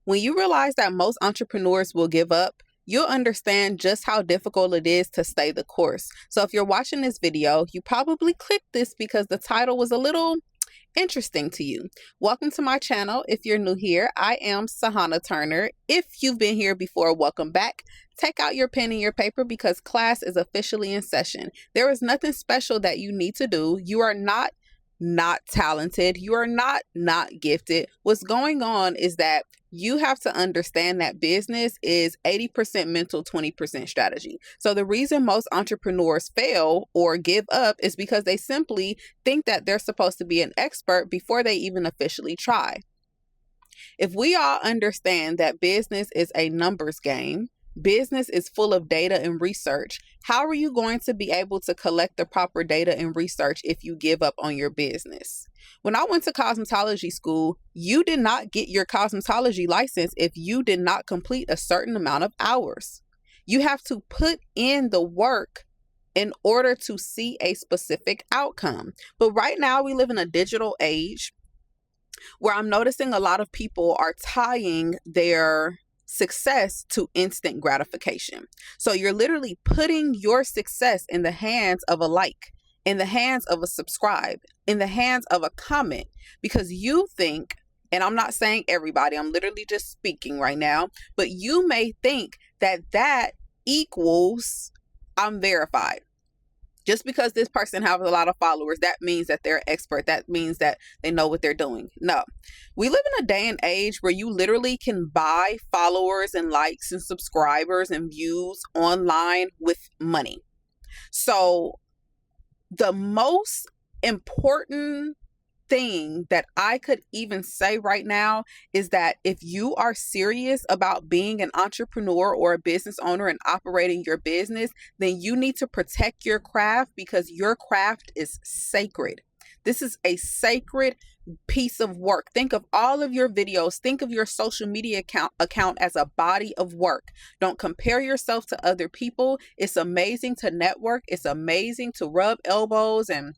When you realize that most entrepreneurs will give up, you'll understand just how difficult it is to stay the course. So if you're watching this video, you probably clicked this because the title was a little interesting to you. Welcome to my channel. If you're new here, I am Sahana Turner. If you've been here before, welcome back. Take out your pen and your paper because class is officially in session. There is nothing special that you need to do. You are not talented. You are not gifted. What's going on is that you have to understand that business is 80% mental, 20% strategy. So the reason most entrepreneurs fail or give up is because they simply think that they're supposed to be an expert before they even officially try. If we all understand that business is a numbers game, business is full of data and research, how are you going to be able to collect the proper data and research if you give up on your business? When I went to cosmetology school, you did not get your cosmetology license if you did not complete a certain amount of hours. You have to put in the work in order to see a specific outcome. But right now we live in a digital age where I'm noticing a lot of people are tying their success to instant gratification. So you're literally putting your success in the hands of a like, in the hands of a subscribe, in the hands of a comment, because you think, and I'm not saying everybody, I'm literally just speaking right now, but you may think that that equals I'm verified. Just because this person has a lot of followers, that means that they're expert. That means that they know what they're doing. No, we live in a day and age where you literally can buy followers and likes and subscribers and views online with money. So the most important thing that I could even say right now is that if you are serious about being an entrepreneur or a business owner and operating your business, then you need to protect your craft because your craft is sacred. This is a sacred piece of work. Think of all of your videos. Think of your social media account as a body of work. Don't compare yourself to other people. It's amazing to network. It's amazing to rub elbows and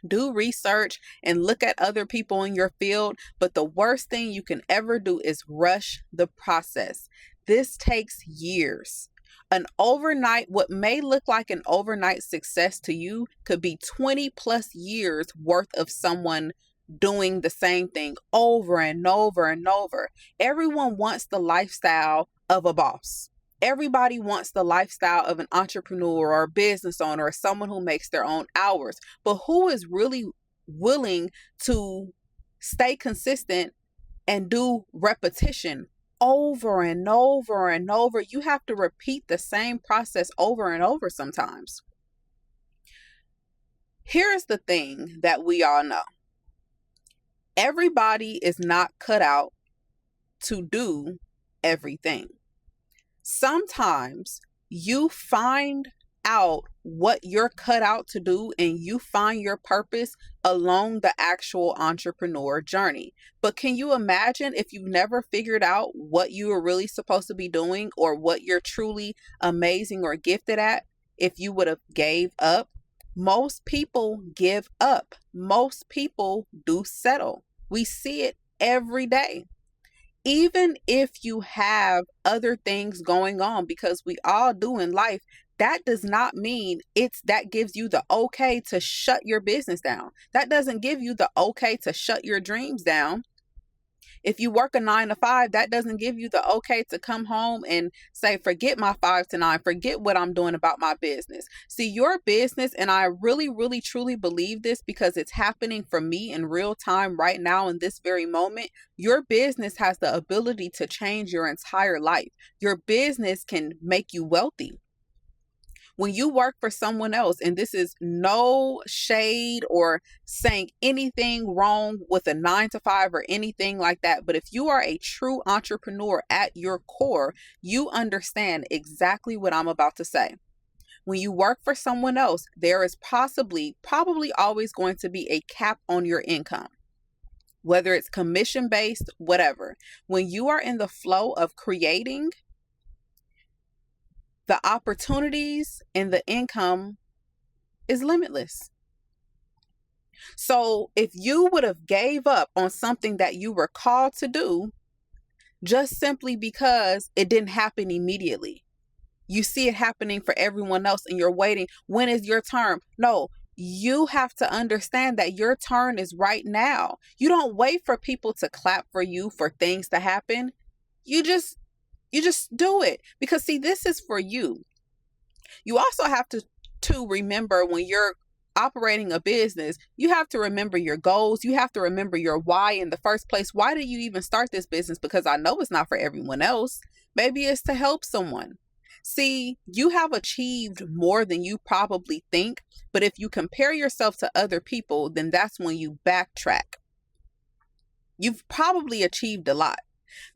do research and look at other people in your field, but the worst thing you can ever do is rush the process. This takes years. What may look like an overnight success to you could be 20 plus years worth of someone doing the same thing over and over and over. Everyone wants the lifestyle of a boss. Everybody wants the lifestyle of an entrepreneur or a business owner or someone who makes their own hours. But who is really willing to stay consistent and do repetition over and over and over? You have to repeat the same process over and over sometimes. Here's the thing that we all know. Everybody is not cut out to do everything. Sometimes you find out what you're cut out to do and you find your purpose along the actual entrepreneur journey. But can you imagine if you've never figured out what you are really supposed to be doing or what you're truly amazing or gifted at, if you would have gave up? Most people give up. Most people do settle. We see it every day. Even if you have other things going on, because we all do in life, that does not mean that gives you the okay to shut your business down. That doesn't give you the okay to shut your dreams down. If you work a 9 to 5, that doesn't give you the okay to come home and say, forget my 5 to 9, forget what I'm doing about my business. See, your business, and I really, really, truly believe this because it's happening for me in real time right now in this very moment. Your business has the ability to change your entire life. Your business can make you wealthy. When you work for someone else, and this is no shade or saying anything wrong with a 9 to 5 or anything like that, but if you are a true entrepreneur at your core, you understand exactly what I'm about to say. When you work for someone else, there is probably always going to be a cap on your income, whether it's commission-based, whatever. When you are in the flow of creating, the opportunities and the income is limitless. So if you would have gave up on something that you were called to do, just simply because it didn't happen immediately. You see it happening for everyone else and you're waiting. When is your turn? No, you have to understand that your turn is right now. You don't wait for people to clap for you for things to happen. You just do it, because see, this is for you. You also have to remember, when you're operating a business, you have to remember your goals. You have to remember your why in the first place. Why did you even start this business? Because I know it's not for everyone else. Maybe it's to help someone. See, you have achieved more than you probably think, but if you compare yourself to other people, then that's when you backtrack. You've probably achieved a lot.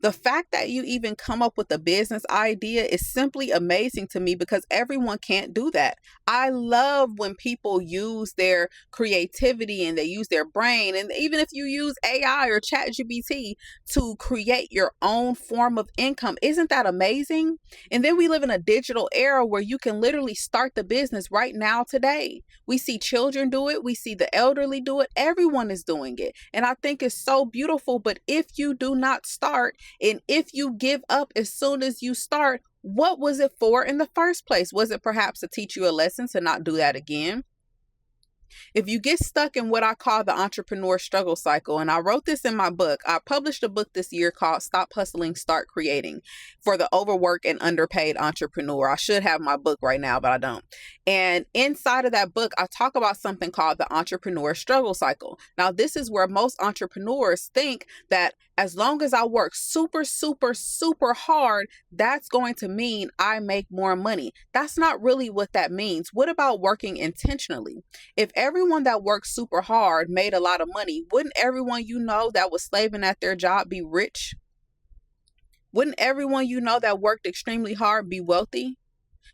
The fact that you even come up with a business idea is simply amazing to me, because everyone can't do that. I love when people use their creativity and they use their brain. And even if you use AI or ChatGPT to create your own form of income, isn't that amazing? And then we live in a digital era where you can literally start the business right now today. We see children do it. We see the elderly do it. Everyone is doing it. And I think it's so beautiful. But if you do not start, and if you give up as soon as you start, what was it for in the first place? Was it perhaps to teach you a lesson to not do that again? If you get stuck in what I call the entrepreneur struggle cycle, and I wrote this in my book, I published a book this year called Stop Hustling, Start Creating, for the overworked and underpaid entrepreneur. I should have my book right now, but I don't. And inside of that book, I talk about something called the entrepreneur struggle cycle. Now, this is where most entrepreneurs think that as long as I work super, super, super hard, that's going to mean I make more money. That's not really what that means. What about working intentionally? If everyone that worked super hard made a lot of money, wouldn't everyone you know that was slaving at their job be rich? Wouldn't everyone you know that worked extremely hard be wealthy?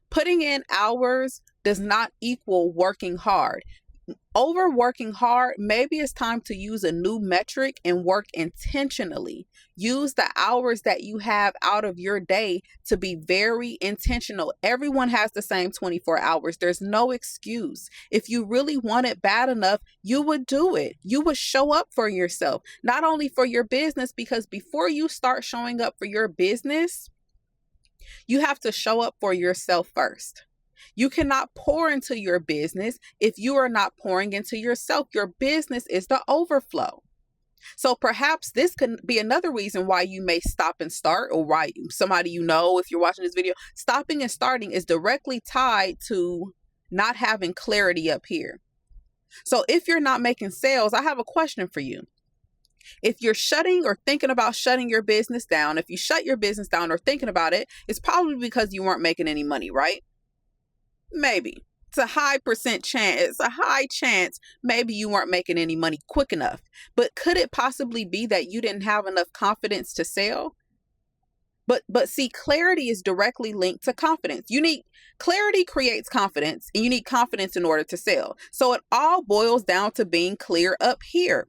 Putting in hours does not equal working hard. Overworking hard, maybe it's time to use a new metric and work intentionally. Use the hours that you have out of your day to be very intentional. Everyone has the same 24 hours. There's no excuse. If you really want it bad enough, you would do it. You would show up for yourself, not only for your business, because before you start showing up for your business, you have to show up for yourself first. You cannot pour into your business if you are not pouring into yourself. Your business is the overflow. So perhaps this can be another reason why you may stop and start, or why somebody you know, if you're watching this video, stopping and starting is directly tied to not having clarity up here. So if you're not making sales, I have a question for you. If you're shutting or thinking about shutting your business down, if you shut your business down or thinking about it, it's probably because you weren't making any money, right? Maybe. It's a high percent chance. It's a high chance maybe you weren't making any money quick enough. But could it possibly be that you didn't have enough confidence to sell? But see, clarity is directly linked to confidence. Clarity creates confidence, and you need confidence in order to sell. So it all boils down to being clear up here.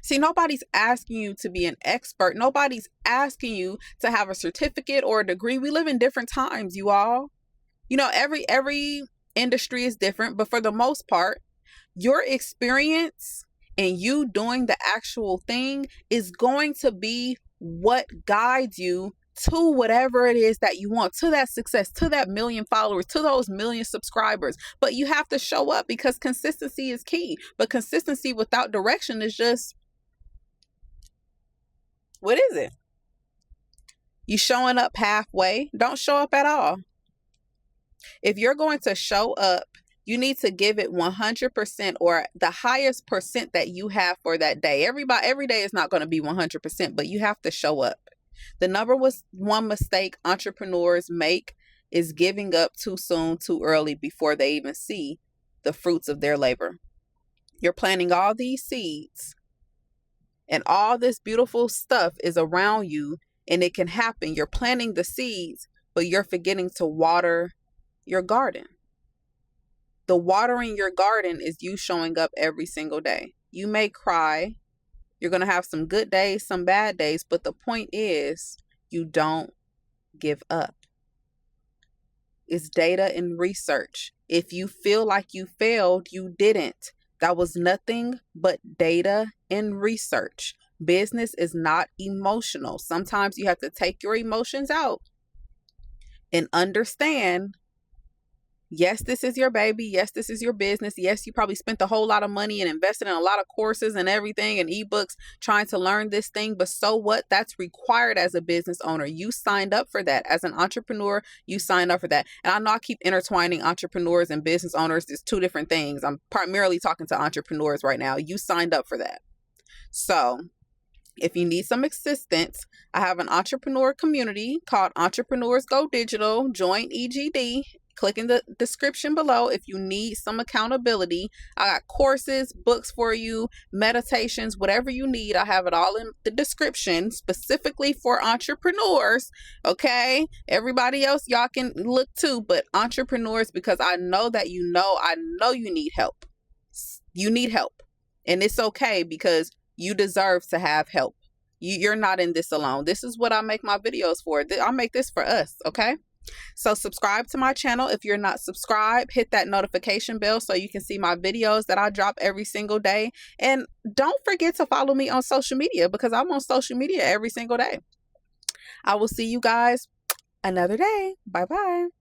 See, nobody's asking you to be an expert. Nobody's asking you to have a certificate or a degree. We live in different times, you all. You know, every industry is different, but for the most part, your experience and you doing the actual thing is going to be what guides you to whatever it is that you want, to that success, to that 1 million followers, to those 1 million subscribers. But you have to show up, because consistency is key. But consistency without direction is just, what is it? You showing up halfway? Don't show up at all. If you're going to show up, you need to give it 100%, or the highest percent that you have for that day. Every day is not going to be 100%, but you have to show up. The number one mistake entrepreneurs make is giving up too soon, too early, before they even see the fruits of their labor. You're planting all these seeds, and all this beautiful stuff is around you, and it can happen. You're planting the seeds, but you're forgetting to water your garden. The watering your garden is you showing up every single day. You may cry. You're going to have some good days, some bad days, but the point is you don't give up. It's data and research. If you feel like you failed, you didn't. That was nothing but data and research. Business is not emotional. Sometimes you have to take your emotions out and understand, yes, this is your baby. Yes, this is your business. Yes, you probably spent a whole lot of money and invested in a lot of courses and everything and ebooks trying to learn this thing. But so what? That's required as a business owner. You signed up for that. As an entrepreneur, you signed up for that. And I know I keep intertwining entrepreneurs and business owners. It's two different things. I'm primarily talking to entrepreneurs right now. You signed up for that. So if you need some assistance, I have an entrepreneur community called Entrepreneurs Go Digital. Join EGD. Click in the description below if you need some accountability. I got courses, books for you, meditations, whatever you need. I have it all in the description specifically for entrepreneurs. Okay. Everybody else, y'all can look too, but entrepreneurs, because I know that you need help. You need help. And it's okay, because you deserve to have help. You're not in this alone. This is what I make my videos for. I make this for us, okay? So subscribe to my channel if you're not subscribed. Hit that notification bell so you can see my videos that I drop every single day. And don't forget to follow me on social media, because I'm on social media every single day. I will see you guys another day. Bye-bye.